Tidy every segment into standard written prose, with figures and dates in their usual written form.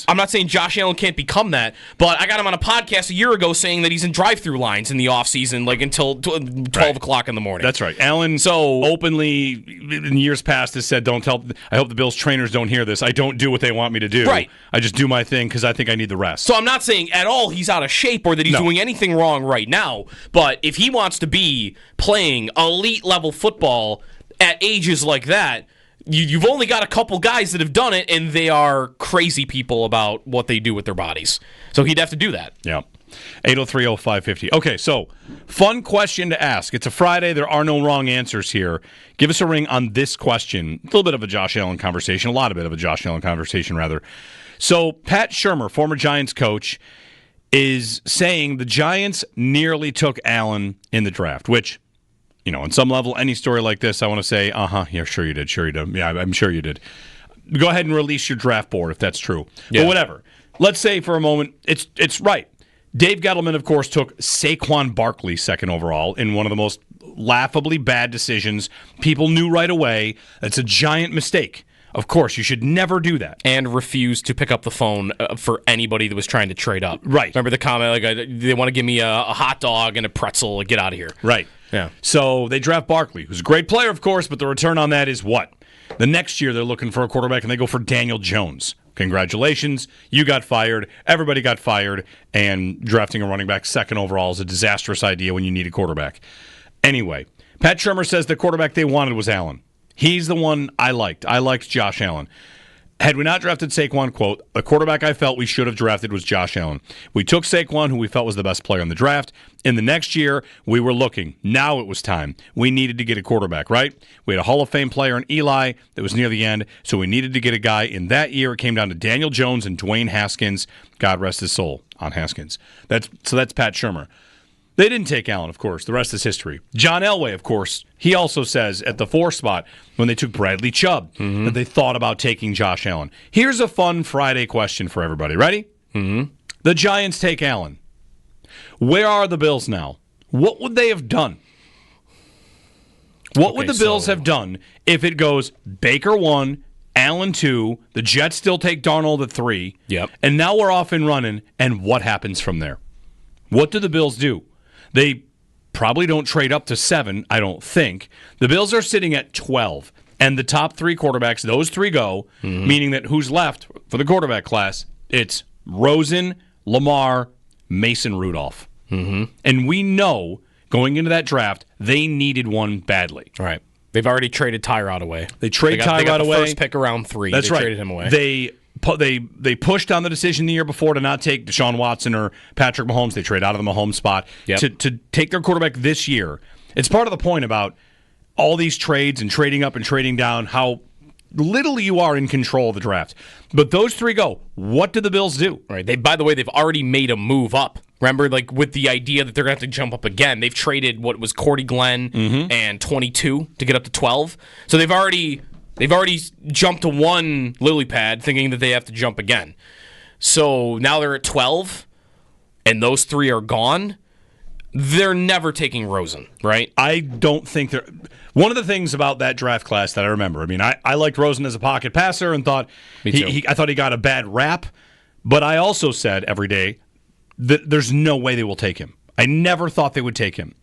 I'm not saying Josh Allen can't become that, but I got him on a podcast a year ago saying that he's in drive-through lines in the offseason, like until 12 o'clock in the morning. That's right. Allen openly in years past has said, I hope the Bills trainers don't hear this. I don't do what they want me to do. Right. I just do my thing because I think I need the rest. So I'm not saying at all he's out of shape or that he's doing anything wrong right now, but if he wants to be playing elite-level football at ages like that, you've only got a couple guys that have done it, and they are crazy people about what they do with their bodies. So he'd have to do that. Yeah. 803-0550. Okay, so fun question to ask. It's a Friday. There are no wrong answers here. Give us a ring on this question. A little bit of a Josh Allen conversation. A lot of bit of a Josh Allen conversation, rather. So Pat Shurmur, former Giants coach, is saying the Giants nearly took Allen in the draft, which... on some level, any story like this, I want to say, yeah, sure you did. Yeah, I'm sure you did. Go ahead and release your draft board if that's true. Yeah. But whatever. Let's say for a moment, it's right. Dave Gettleman, of course, took Saquon Barkley second overall in one of the most laughably bad decisions. People knew right away that's a giant mistake. Of course, you should never do that. And refuse to pick up the phone for anybody that was trying to trade up. Right. Remember the comment, they want to give me a hot dog and a pretzel, get out of here. Right. Yeah. So they draft Barkley, who's a great player, of course, but the return on that is what? The next year they're looking for a quarterback, and they go for Daniel Jones. Congratulations. You got fired. Everybody got fired, and drafting a running back second overall is a disastrous idea when you need a quarterback. Anyway, Pat Shurmur says the quarterback they wanted was Allen. He's the one I liked. I liked Josh Allen. Had we not drafted Saquon, quote, the quarterback I felt we should have drafted was Josh Allen. We took Saquon, who we felt was the best player in the draft. In the next year, we were looking. Now it was time. We needed to get a quarterback, right? We had a Hall of Fame player in Eli that was near the end, so we needed to get a guy. In that year, it came down to Daniel Jones and Dwayne Haskins. God rest his soul on Haskins. That's Pat Shurmur. They didn't take Allen, of course. The rest is history. John Elway, of course, he also says at the 4 spot when they took Bradley Chubb that they thought about taking Josh Allen. Here's a fun Friday question for everybody. Ready? Mm-hmm. The Giants take Allen. Where are the Bills now? What would they have done? What would the Bills have done if it goes Baker 1, Allen 2, the Jets still take Darnold at 3, and now we're off and running, and what happens from there? What do the Bills do? They probably don't trade up to 7, I don't think. The Bills are sitting at 12, and the top 3 quarterbacks, those 3 go, meaning that who's left for the quarterback class? It's Rosen, Lamar, Mason Rudolph. And we know, going into that draft, they needed one badly. All right. They've already traded Tyrod away. They traded Tyrod away. They got the first pick around 3. That's right. They traded him away. They pushed on the decision the year before to not take Deshaun Watson or Patrick Mahomes. They trade out of the Mahomes spot to take their quarterback this year. It's part of the point about all these trades and trading up and trading down, how little you are in control of the draft. But those 3 go. What do the Bills do? Right. By the way, they've already made a move up. Remember, with the idea that they're going to have to jump up again. They've traded what was Cordy Glenn and 22 to get up to 12. So they've already jumped to 1 lily pad thinking that they have to jump again. So now they're at 12, and those 3 are gone. They're never taking Rosen, right? I don't think they're... One of the things about that draft class that I remember, I mean, I liked Rosen as a pocket passer and thought I thought he got a bad rap, but I also said every day that there's no way they will take him. I never thought they would take him.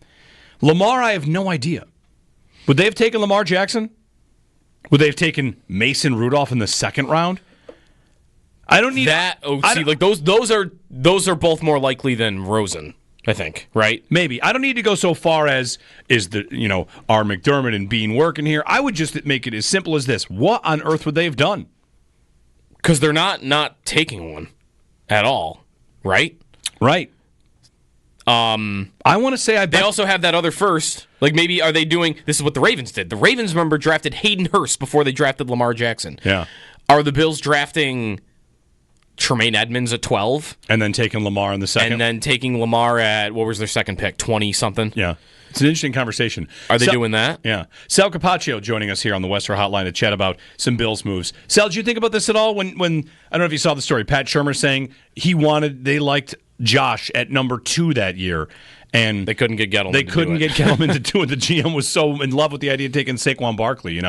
Lamar, I have no idea. Would they have taken Lamar Jackson? Would they have taken Mason Rudolph in the 2nd round? I don't need that. Those are both more likely than Rosen, I think. Right? Maybe. I don't need to go so far as are McDermott and Bean working here. I would just make it as simple as this: what on earth would they have done? Because they're not taking one at all, right? Right. I want to say I bet they also have that other first. Like maybe are they doing this is what the Ravens did. The Ravens, remember, drafted Hayden Hurst before they drafted Lamar Jackson. Yeah. Are the Bills drafting Tremaine Edmonds at 12? And then taking Lamar in the 2nd? And then taking Lamar at, what was their 2nd pick, 20-something? Yeah. It's an interesting conversation. Are they doing that? Yeah. Sal Capaccio joining us here on the Western Hotline to chat about some Bills moves. Sal, did you think about this at all when I don't know if you saw the story, Pat Shurmur saying they liked Josh at number 2 that year, and they couldn't get Gettleman. They couldn't get Gettleman to do it. The GM was so in love with the idea of taking Saquon Barkley.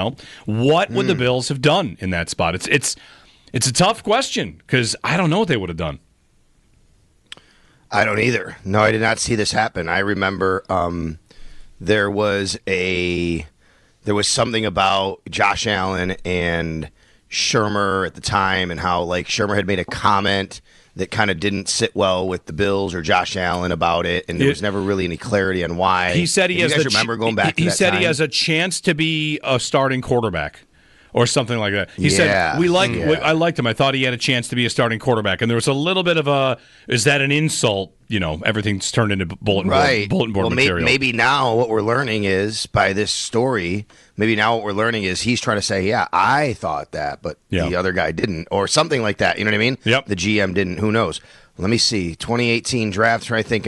What would the Bills have done in that spot? It's a tough question because I don't know what they would have done. I don't either. No, I did not see this happen. I remember there was something about Josh Allen and Shermer at the time, and how like Shermer had made a comment that kind of didn't sit well with the Bills or Josh Allen about it, and there was never really any clarity on why. He said he has. You guys remember going back? He to that said time? he has a chance to be a starting quarterback. Or something like that. He said, I liked him. I thought he had a chance to be a starting quarterback. And there was a little bit of is that an insult? Everything's turned into bulletin board material. Maybe now what we're learning is, by this story, he's trying to say, yeah, I thought that, but the other guy didn't. Or something like that. You know what I mean? Yep. The GM didn't. Who knows? Let me see. 2018 draft, I think.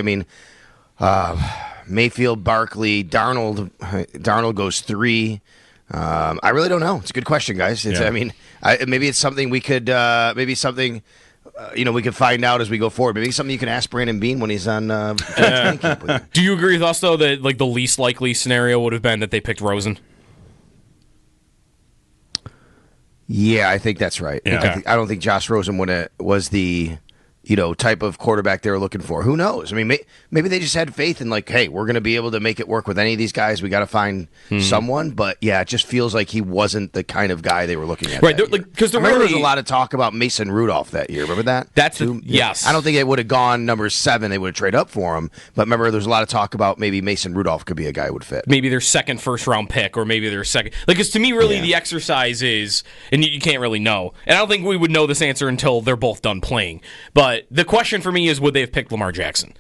Mayfield, Barkley, Darnold goes 3. I really don't know. It's a good question, guys. Maybe it's something we could, we could find out as we go forward. Maybe something you can ask Brandon Beane when he's on. Do you agree with us though that like the least likely scenario would have been that they picked Rosen? Yeah, I think that's right. Yeah. I don't think Josh Rosen was the type of quarterback they were looking for. Who knows? I mean, maybe they just had faith in like, hey, we're going to be able to make it work with any of these guys. We got to find someone. But yeah, it just feels like he wasn't the kind of guy they were looking at. Right, because there was a lot of talk about Mason Rudolph that year. Remember that? Yes. I don't think it would have gone number 7. They would have traded up for him. But remember, there's a lot of talk about maybe Mason Rudolph could be a guy who would fit. Maybe their second first-round pick, or maybe their second. Because to me, really, the exercise is, and you can't really know. And I don't think we would know this answer until they're both done playing. But the question for me is, would they have picked Lamar Jackson?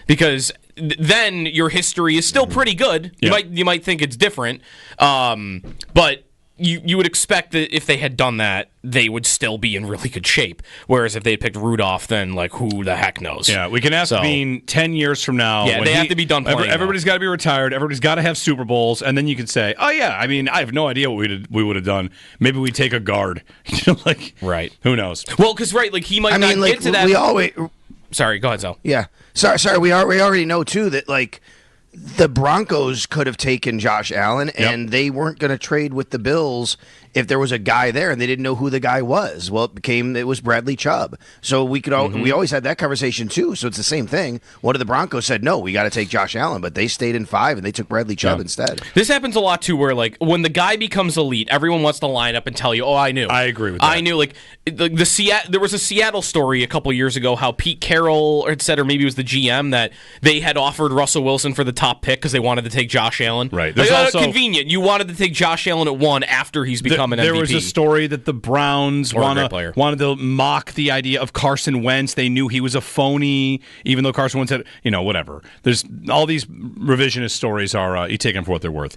Because then your history is still pretty good. Yeah. You might think it's different, but you would expect that if they had done that, they would still be in really good shape. Whereas if they had picked Rudolph, then like who the heck knows? Yeah, we can ask Beane 10 years from now. Yeah, they have to be done playing. Everybody's got to be retired. Everybody's got to have Super Bowls, and then you can say, "Oh yeah, I have no idea what we would have done. Maybe we take a guard." Right? Who knows? Well, because he might not get to that. We always. Sorry, go ahead, Zal. Yeah, sorry. We already know too that like the Broncos could have taken Josh Allen, and they weren't going to trade with the Bills if there was a guy there, and they didn't know who the guy was. Well, it was Bradley Chubb. So we always had that conversation too. So it's the same thing. One of the Broncos said, no, we got to take Josh Allen, but they stayed in 5 and they took Bradley Chubb instead. This happens a lot too, where like when the guy becomes elite, everyone wants to line up and tell you, "Oh, I knew." I agree with that. I knew. Like there was a Seattle story a couple years ago how Pete Carroll had said, or maybe it was the GM, that they had offered Russell Wilson for the top pick because they wanted to take Josh Allen. Right. There's also convenient. You wanted to take Josh Allen at 1 after he's become an MVP. There was a story that the Browns wanted to mock the idea of Carson Wentz. They knew he was a phony, even though Carson Wentz had, whatever. There's all these revisionist stories are, you take them for what they're worth.